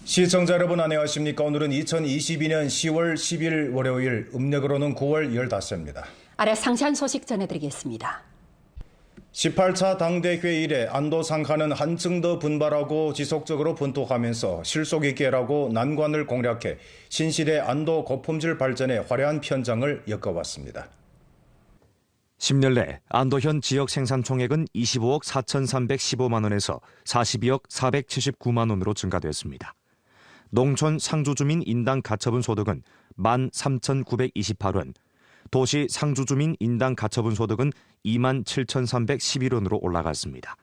시청자 여러분 안녕하십니까? 오늘은 2022년 10월 10일 월요일, 음력으로는 9월 15일입니다. 아래 상세한 소식 전해드리겠습니다. 18차 당대회 이래 안도 상하는 한층 더 분발하고 지속적으로 분투하면서 실속 있게 일하고 난관을 공략해 신실의 안도 고품질 발전에 화려한 편장을 엮어왔습니다. 10년 내 안도현 지역 생산 총액은 25억 4,315만 원에서 42억 479만 원으로 증가됐습니다. 농촌 상주주민 인당 가처분 소득은 13,928원, 도시 상주주민 인당 가처분 소득은 27,311원으로 올라갔습니다.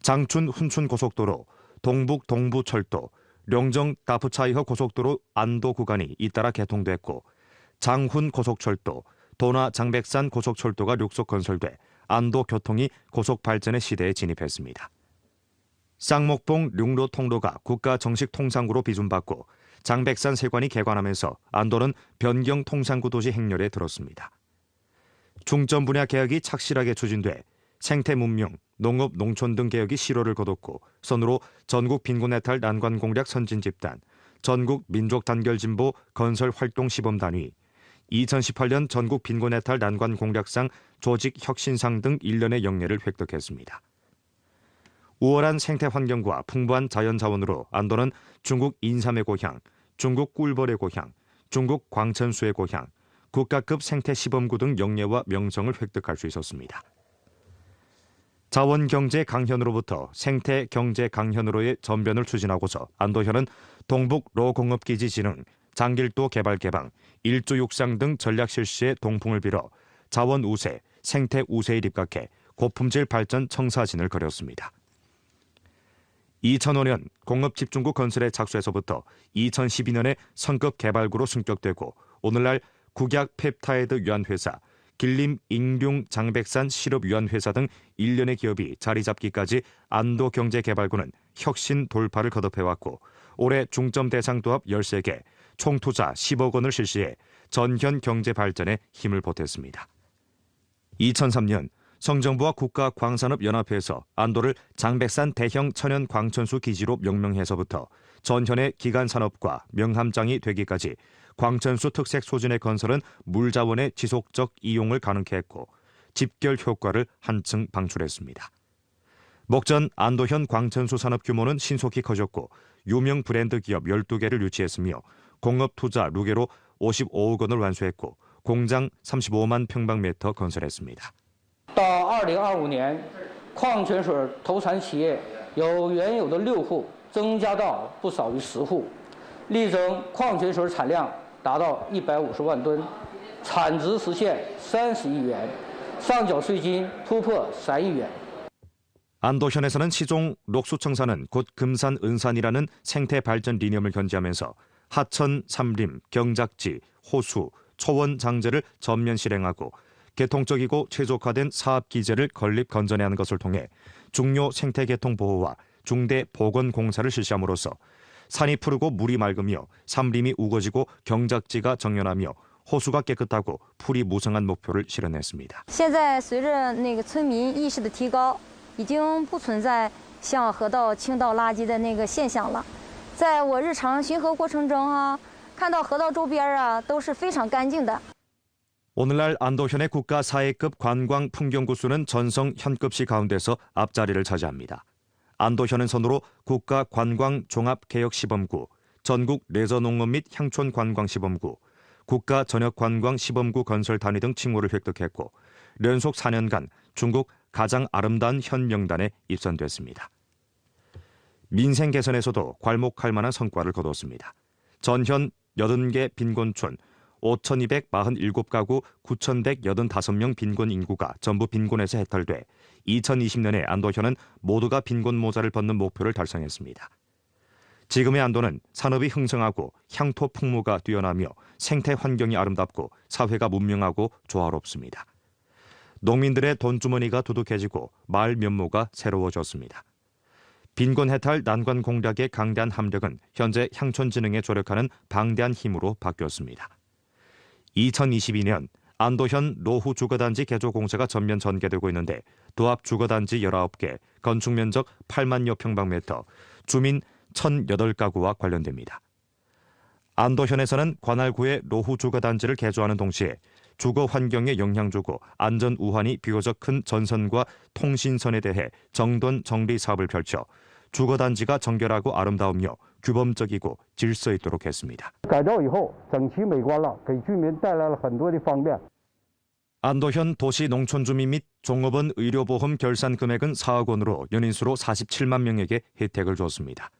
장춘 훈춘 고속도로, 동북 동부철도, 룡정 다프차이허 고속도로 안도 구간이 잇따라 개통됐고, 장훈 고속철도, 도나 장백산 고속철도가 룩속 건설돼 안도 교통이 고속 발전의 시대에 진입했습니다. 쌍목봉 룡로 통로가 국가 정식 통상구로 비준받고 장백산 세관이 개관하면서 안도는 변경 통상구 도시 행렬에 들었습니다. 중점 분야 개혁이 착실하게 추진돼 생태 문명, 농업, 농촌 등 개혁이 실효를 거뒀고 선으로 전국 빈곤해탈 난관 공략 선진 집단, 전국 민족 단결 진보 건설 활동 시범 단위, 2018년 전국 빈곤해탈 난관 공략상 조직 혁신상 등 일련의 영예를 획득했습니다. 우월한 생태 환경과 풍부한 자연 자원으로 안도는 중국 인삼의 고향, 중국 꿀벌의 고향, 중국 광천수의 고향, 국가급 생태 시범구 등 영예와 명성을 획득할 수 있었습니다. 자원경제 강현으로부터 생태 경제 강현으로의 전변을 추진하고서 안도현은 동북 로공업기지 진흥, 장길도 개발 개방, 일조 육상 등 전략 실시에 동풍을 빌어 자원 우세, 생태 우세에 입각해 고품질 발전 청사진을 그렸습니다. 2005년 공업집중구 건설에 착수해서부터 2012년에 성급 개발구로 승격되고 오늘날 국약 펩타이드 유한회사, 길림 잉룡 장백산 실업 유한회사 등 일련의 기업이 자리 잡기까지 안도경제개발구는 혁신 돌파를 거듭해왔고 올해 중점 대상 도합 13개, 총 투자 10억 원을 실시해 전현 경제 발전에 힘을 보탰습니다. 2003년 성정부와 국가광산업연합회에서 안도를 장백산 대형 천연 광천수 기지로 명명해서부터 전현의 기간산업과 명함장이 되기까지 광천수 특색 소진의 건설은 물자원의 지속적 이용을 가능케 했고 집결 효과를 한층 방출했습니다. 목전 안도현 광천수 산업 규모는 신속히 커졌고 유명 브랜드 기업 12개를 유치했으며 공업 투자 루게로 55억 원을 완수했고 공장 35만 평방미터 건설했습니다. 到2025年，矿泉水投产企业由原有的6户增加到不少于10户，力争矿泉水产量达到150万吨，产值实现30亿元，上缴税金突破3亿元。 안도현에서는 시종 녹수청사는 곧 금산 은산이라는 생태 발전 리념을 견지하면서 하천, 삼림, 경작지, 호수, 초원 장제를 전면 실행하고 개통적이고 최적화된 사업 기제를 건립 건전해하는 것을 통해 중요 생태 개통 보호와 중대 복원 공사를 실시함으로써 산이 푸르고 물이 맑으며 삼림이 우거지고 경작지가 정연하며 호수가 깨끗하고 풀이 무성한 목표를 실현했습니다. 现在随着村民意识的提高，已经不存在向河道倾倒垃圾的现象了。在我日常巡河过程中看到河道周边都是非常干净的。 오늘날 안도현의 국가 사회급 관광 풍경구수는 전성 현급시 가운데서 앞자리를 차지합니다. 안도현은 선으로 국가 관광 종합 개혁 시범구, 전국 레저 농업 및 향촌 관광 시범구, 국가 전역 관광 시범구 건설 단위 등 칭호를 획득했고 연속 4년간 중국 가장 아름다운 현 명단에 입선됐습니다. 민생 개선에서도 괄목할 만한 성과를 거뒀습니다. 전현 80개 빈곤촌 5,247가구 9,185명 빈곤 인구가 전부 빈곤에서 해탈돼 2020년에 안도현은 모두가 빈곤 모자를 벗는 목표를 달성했습니다. 지금의 안도는 산업이 흥성하고 향토 풍무가 뛰어나며 생태 환경이 아름답고 사회가 문명하고 조화롭습니다. 농민들의 돈주머니가 두둑해지고 마을 면모가 새로워졌습니다. 빈곤 해탈 난관 공략의 강대한 함력은 현재 향촌진흥에 조력하는 방대한 힘으로 바뀌었습니다. 2022년 안도현 노후 주거단지 개조 공사가 전면 전개되고 있는데 도합 주거단지 19개, 건축 면적 8만여 평방미터, 주민 1,008가구와 관련됩니다. 안도현에서는 관할구의 노후 주거단지를 개조하는 동시에 주거 환경에 영향 주고 안전 우환이 비교적 큰 전선과 통신선에 대해 정돈 정리 사업을 펼쳐 주거단지가 정결하고 아름다우며 규범적이고 질서 있도록 했습니다. 改造以后整齐美观了，给居民带来了很多的方便。 안도현 도시농촌주민 및 종업원 의료보험 결산 금액은 4억 원으로 연인수로 47만 명에게 혜택을 줬습니다.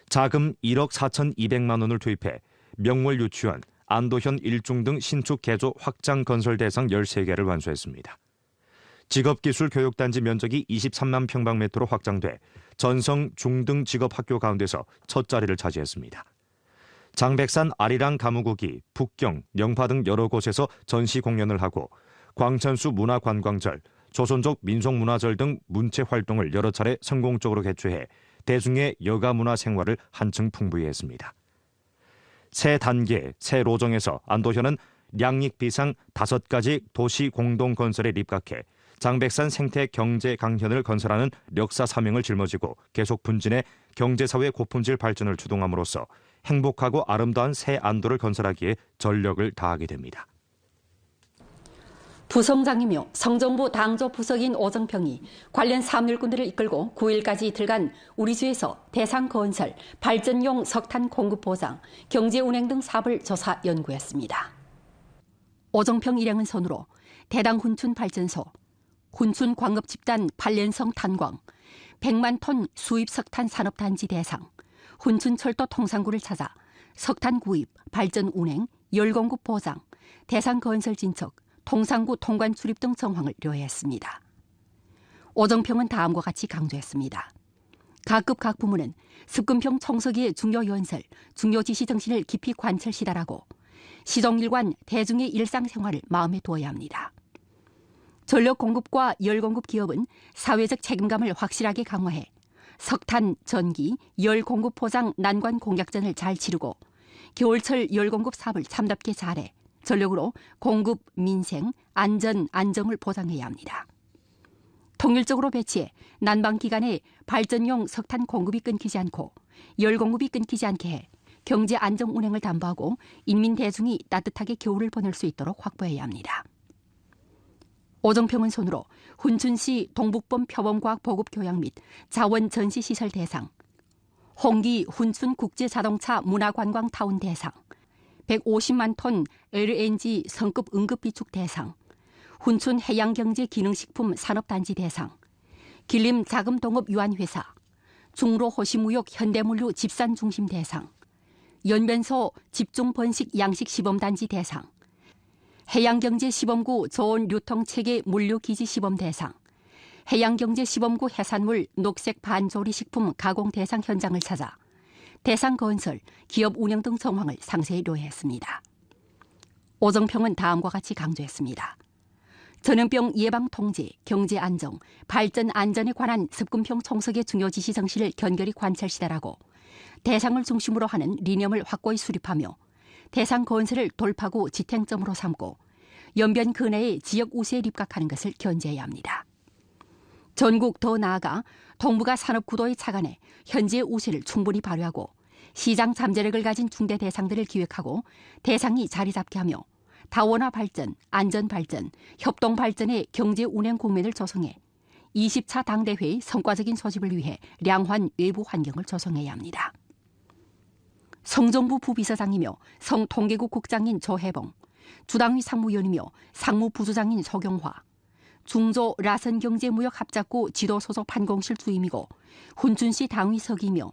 자금 1억 4,200만 원을 투입해 명월 유치원, 안도현 1중 등 신축 개조 확장 건설 대상 13개를 완수했습니다. 직업기술 교육단지 면적이 23만 평방미터로 확장돼 전성, 중등 직업학교 가운데서 첫 자리를 차지했습니다. 장백산 아리랑 가무국이 북경, 영파 등 여러 곳에서 전시 공연을 하고 광천수 문화관광절, 조선족 민속문화절 등 문체 활동을 여러 차례 성공적으로 개최해 대중의 여가 문화 생활을 한층 풍부히 했습니다. 새 단계, 새 로정에서 안도현은 량익 비상 5가지 도시 공동 건설에 입각해 장백산 생태 경제 강현을 건설하는 역사 사명을 짊어지고 계속 분진해 경제사회 고품질 발전을 주동함으로써 행복하고 아름다운 새 안도를 건설하기에 전력을 다하게 됩니다. 부성장이며 성정부 당조 부석인 오정평이 관련 사업일꾼들을 이끌고 9일까지 들간 우리주에서 대상건설, 발전용 석탄 공급 보장, 경제운행 등 사업을 조사 연구했습니다. 오정평 일행은 손으로 대당 훈춘 발전소, 훈춘 광업 집단 발렌성 탄광, 100만 톤 수입 석탄 산업단지 대상, 훈춘 철도 통상구를 찾아 석탄 구입, 발전 운행, 열 공급 보장, 대상 건설 진척, 통상구 통관 출입 등 정황을 요해했습니다. 오정평은 다음과 같이 강조했습니다. 각급 각 부문은 습근평 청소기의 중요 연설, 중요 지시 정신을 깊이 관철시달하고 시종일관 대중의 일상생활을 마음에 두어야 합니다. 전력 공급과 열 공급 기업은 사회적 책임감을 확실하게 강화해 석탄, 전기, 열 공급 포장 난관 공약전을 잘 치르고 겨울철 열 공급 사업을 참답게 잘해 전력으로 공급, 민생, 안전, 안정을 보장해야 합니다. 통일적으로 배치해 난방 기간에 발전용 석탄 공급이 끊기지 않고 열 공급이 끊기지 않게 해 경제 안정 운행을 담보하고 인민 대중이 따뜻하게 겨울을 보낼 수 있도록 확보해야 합니다. 오정평은 손으로 훈춘시 동북범 표범과학 보급 교양 및 자원 전시 시설 대상, 홍기 훈춘 국제자동차 문화관광 타운 대상, 150만 톤 LNG 성급 응급 비축 대상, 훈춘 해양경제기능식품 산업단지 대상, 길림 자금동업 유한회사, 중로 호시무역 현대물류 집산중심 대상, 연변소 집중번식 양식 시범단지 대상, 해양경제 시범구 저온 유통체계 물류기지 시범 대상, 해양경제 시범구 해산물 녹색 반조리 식품 가공 대상 현장을 찾아 대상 건설, 기업 운영 등 정황을 상세히 요해했습니다. 오정평은 다음과 같이 강조했습니다. 전염병 예방 통제, 경제 안정, 발전 안전에 관한 습근평 총석의 중요 지시 정신을 견결히 관철시달하고 대상을 중심으로 하는 리념을 확고히 수립하며 대상 건설을 돌파구 지탱점으로 삼고 연변 근해의 지역 우세에 입각하는 것을 견제해야 합니다. 전국 더 나아가 동북아 산업구도에 착안해 현재의 우세를 충분히 발휘하고 시장 잠재력을 가진 중대 대상들을 기획하고 대상이 자리 잡게 하며 다원화 발전, 안전 발전, 협동 발전의 경제 운행 국면을 조성해 20차 당대회의 성과적인 소집을 위해 량환 외부 환경을 조성해야 합니다. 성정부 부비서장이며 성통계국 국장인 조혜봉, 주당위 상무위원이며 상무부주장인 소경화, 중조 라선경제무역합작구 지도소속 판공실 주임이고 훈춘시 당위 서기이며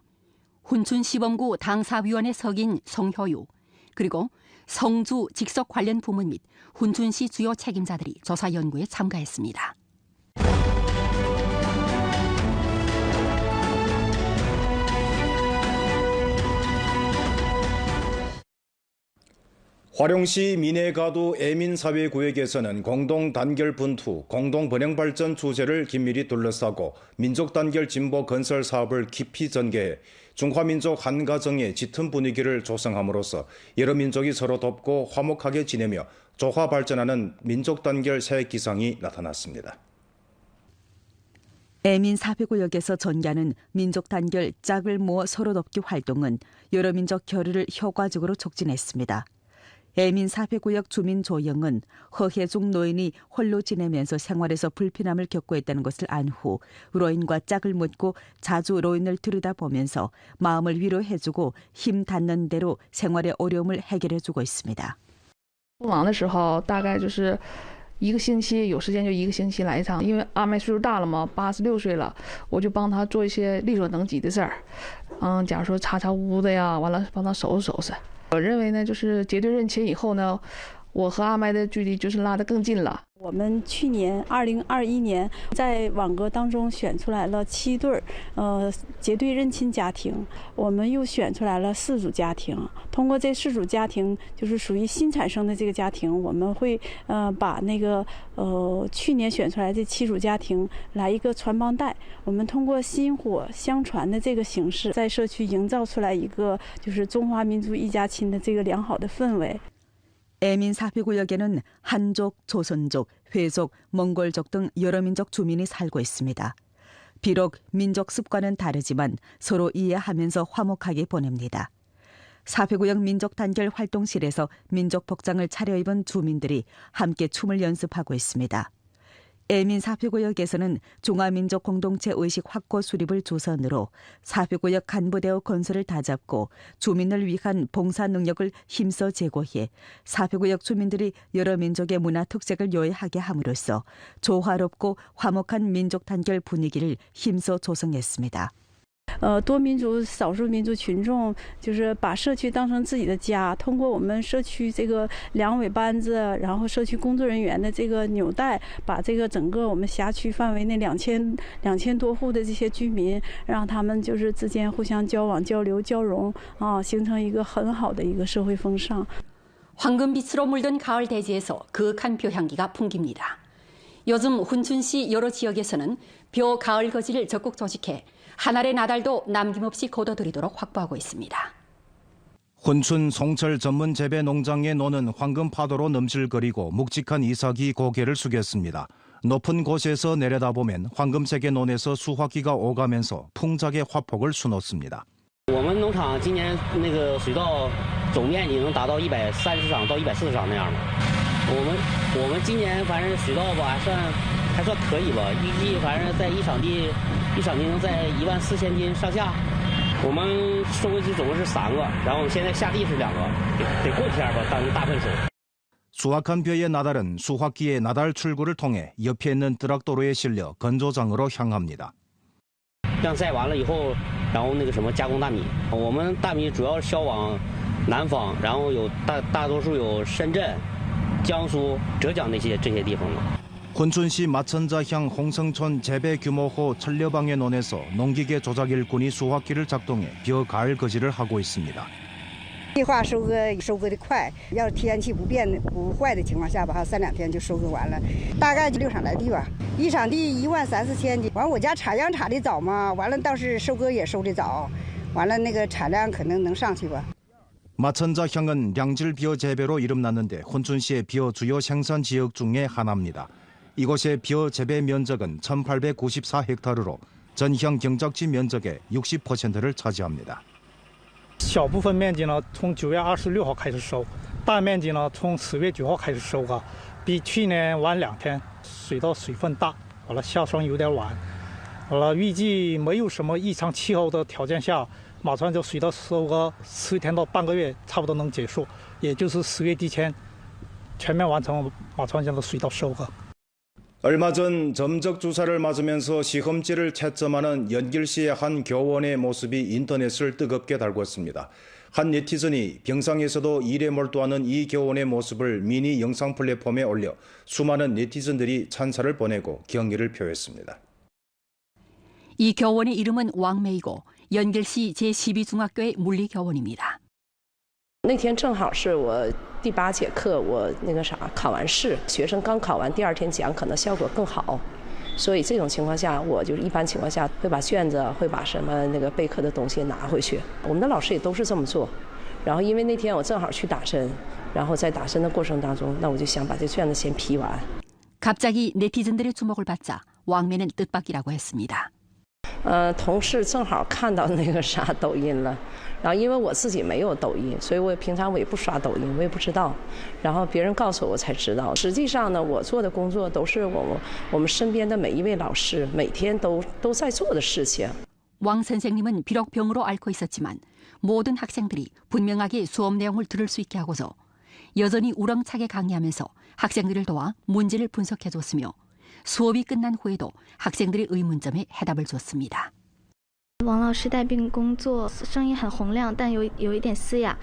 훈춘시범구 당사위원회 서기인 송효유, 그리고 성주 직속 관련 부문 및 훈춘시 주요 책임자들이 조사 연구에 참가했습니다. 화룡시 미내가두 애민사회구역에서는 공동단결분투, 공동번영발전 주제를 긴밀히 둘러싸고 민족단결 진보 건설 사업을 깊이 전개해 중화민족 한가정의 짙은 분위기를 조성함으로써 여러 민족이 서로 돕고 화목하게 지내며 조화발전하는 민족단결 새 기상이 나타났습니다. 애민 사회구역에서 전개하는 민족 단결 짝을 모어 서로 돕기 활동은 여러 민족 결의를 효과적으로 촉진했습니다. 애민 사회구역 주민 조영은 허혜중 노인이 홀로 지내면서 생활에서 불편함을 겪고 있다는 것을 안 후 로인과 짝을 묻고 자주 로인을 들여다보면서 마음을 위로해주고 힘 닿는 대로 생활의 어려움을 해결해주고 있습니다. 不忙的时候大概就是1个星期，有时间就1个星期来一趟。因为阿麦岁数大了嘛，86岁了，我就帮他做一些力所能及的事儿。假如说擦擦屋子呀，完了帮他收拾收拾。我认为呢，就是结对认亲以后呢，我和阿麦的距离就是拉得更近了。 我们去年2021年在网格当中选出来了7对结对认亲家庭，我们又选出来了4组家庭。通过这4组家庭，就是属于新产生的这个家庭，我们会把那个去年选出来这7组家庭来一个传帮带，我们通过薪火相传的这个形式，在社区营造出来一个就是中华民族一家亲的这个良好的氛围。 애민 사회구역에는 한족, 조선족, 회족, 몽골족 등 여러 민족 주민이 살고 있습니다. 비록 민족 습관은 다르지만 서로 이해하면서 화목하게 보냅니다. 사회구역 민족단결 활동실에서 민족 복장을 차려입은 주민들이 함께 춤을 연습하고 있습니다. 애민 사회구역에서는 중화민족 공동체 의식 확고 수립을 주선으로 사회구역 간부대의 건설을 다잡고 주민을 위한 봉사 능력을 힘써 제고해 사회구역 주민들이 여러 민족의 문화 특색을 요해하게 함으로써 조화롭고 화목한 민족 단결 분위기를 힘써 조성했습니다. 多民族、少数民族群众就是把社区当成自己的家，通过我们社区这个两尾班子，然后社区工作人员的这个纽带，把这个整个我们辖区范围内2000多户的这些居民，让他们就是之间互相交往、交流、交融形成一个很好的一个社会风尚。 황금빛으로 물든 가을 대지에서 그윽한 벼향기가 풍깁니다. 요즘 훈춘시 여러 지역에서는 벼 가을 거지를 적극 조직해 한 알의 나달도 남김없이 거둬들이도록 확보하고 있습니다. 훈춘 송철 전문 재배 농장의 노는 황금 파도로 넘실거리고 묵직한 이삭이 고개를 숙였습니다. 높은 곳에서 내려다보면 황금색의 논에서 수확기가 오가면서 풍작의 화폭을 수놓습니다. 我们农场今年那个水稻总面积能达到130场到140场那样的。我们今年反正水稻吧还算可以吧，预计反正在一场地能在14000斤上下。我们收割机总共是3个，然后现在下地是2个，得过天吧当大丰收。 수확한 벼의 나달은 수확기의 나달 출구를 통해 옆에 있는 뜨락도로에 실려 건조장으로 향합니다. 晾晒完了以后，然后那个什么加工大米，我们大米主要是销往南方，然后有大多数有深圳、江苏、浙江这些地方的。 훈춘시 마천자향 홍성촌 재배 규모호 천려방의 논에서 농기계 조작 일꾼이 수확기를 작동해 벼 가을 거지를 하고 있습니다. 计划收割的快，要是天气不坏的情况下吧，还3-2天就收割完了，大概就6场来地吧，一场地13000斤。完我家插秧插的早嘛，完了倒是收割也收的早，完了那个产量可能能上去吧。 마천자향은 량질 벼 재배로 이름났는데 훈춘시의 벼 주요 생산 지역 중에 하나입니다. 이곳의 벼 재배面积은 1894헥타르로 전향 경작지 면적의 60%를 차지합니다. 小部分面积呢，从9月26号开始收，大面积呢从10月9号开始收割，比去年晚2天。水稻水分大，完了下霜有点晚，完了预计没有什么异常气候的条件下，马川这水稻收割10天到半个月差不多能结束，也就是10月底前全面完成马川乡的水稻收割。 얼마 전 점적 주사를 맞으면서 시험지를 채점하는 연길시의 한 교원의 모습이 인터넷을 뜨겁게 달궜습니다. 한 네티즌이 병상에서도 일에 몰두하는 이 교원의 모습을 미니 영상 플랫폼에 올려 수많은 네티즌들이 찬사를 보내고 경의를 표했습니다. 이 교원의 이름은 왕매이고 연길시 제12중학교의 물리교원입니다. 那天正好是我第8节课，我考完试，学生刚考完，第2天讲可能效果更好，所以这种情况下，我就是一般情况下会把卷子、会把什么备课的东西拿回去。我们的老师也都是这么做。然后因为那天我正好去打针，然后在打针的过程当中，那我就想把这卷子先批完。 갑자기 네티즌들의 주목을 받자 왕매는 뜻밖이라고 했습니다. 同事正好看到那个啥抖音了，然后因为我自己没有抖音，所以我平常我也不刷抖音，我也不知道，然后别人告诉我才知道。实际上呢，我做的工作都是我们身边的每一位老师每天都在做的事情。 왕 선생님은 비록 병으로 앓고 있었지만 모든 학생들이 분명하게 수업 내용을 들을 수 있게 하고서 여전히 우렁차게 강의하면서 학생들을 도와 문제를 분석해줬으며 수업이 끝난 후에도 학생들의 의문점에 해답을 줬습니다. 王老师带病工作，声音很洪亮，但有一点嘶哑。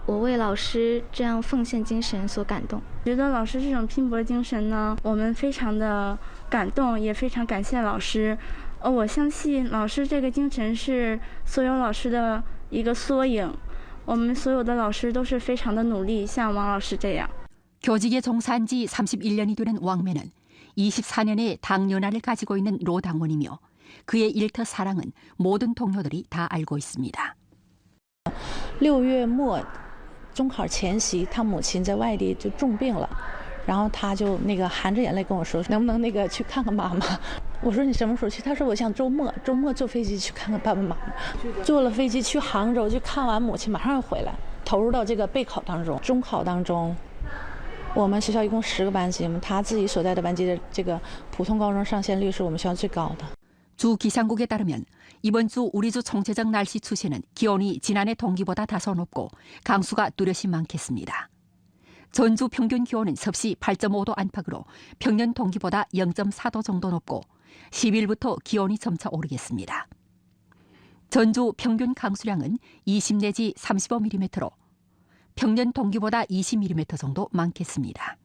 我为老师这样奉献精神所感动。觉得老师这种拼搏精神呢，我们非常的感动，也非常感谢老师。我相信老师这个精神是所有老师的一个缩影。我们所有的老师都是非常的努力，像王老师这样。 교직에 종사한 지 31년이 되는 왕매는 24년의 당연화를 가지고 있는 로당원이며 그의 일터 사랑은 모든 동료들이 다 알고 있습니다. 6月末，中考前夕，他母亲在外地就重病了，然后他就含着眼泪跟我说，能不能去看看妈妈？我说你什么时候去？他说我想周末坐飞机去看看爸爸妈妈。坐了飞机去杭州，去看完母亲，马上又回来，投入到这个备考当中。中考当中，我们学校一共10个班级，他自己所在的班级的这个普通高中上线率是我们学校最高的。 주 기상국에 따르면 이번 주 우리 주 총체적 날씨 추세는 기온이 지난해 동기보다 다소 높고 강수가 뚜렷이 많겠습니다. 전주 평균 기온은 섭씨 8.5도 안팎으로 평년 동기보다 0.4도 정도 높고 10일부터 기온이 점차 오르겠습니다. 전주 평균 강수량은 20 내지 35mm로 평년 동기보다 20mm 정도 많겠습니다.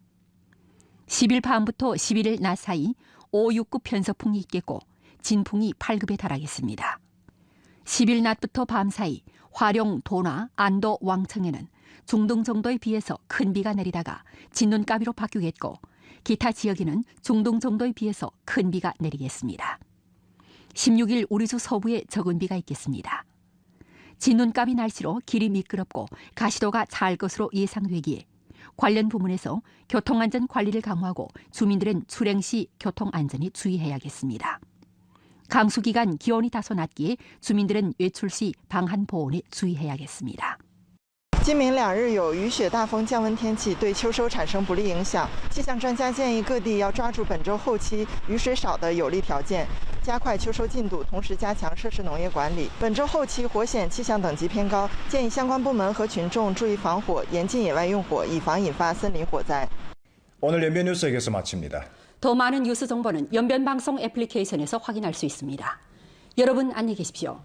10일 밤부터 11일 낮 사이 5, 6급 편서풍이 있겠고 진풍이 8급에 달하겠습니다. 10일 낮부터 밤 사이 화룡, 도나, 안도, 왕청에는 중등 정도에 비해서 큰 비가 내리다가 진눈가비로 바뀌겠고 기타 지역에는 중등 정도에 비해서 큰 비가 내리겠습니다. 16일 우리주 서부에 적은 비가 있겠습니다. 진눈가비 날씨로 길이 미끄럽고 가시도가 찰 것으로 예상되기에 관련 부문에서 교통안전 관리를 강화하고 주민들은 출행 시 교통안전에 주의해야겠습니다. 강수 기간 기온이 다소 낮기에 주민들은 외출 시 방한 보온에 주의해야겠습니다. 今明2日有雨雪大风降温天气，对秋收产生不利影响。气象专家建议各地要抓住本周后期雨水少的有利条件，加快秋收进度，同时加强设施农业管理。本周后期火险气象等级偏高，建议相关部门和群众注意防火，严禁野外用火，以防引发森林火灾。 오늘 연변 뉴스 여기서 마칩니다. 더 많은 뉴스 정보는 연변방송 애플리케이션에서 확인할 수 있습니다. 여러분 안녕히 계십시오.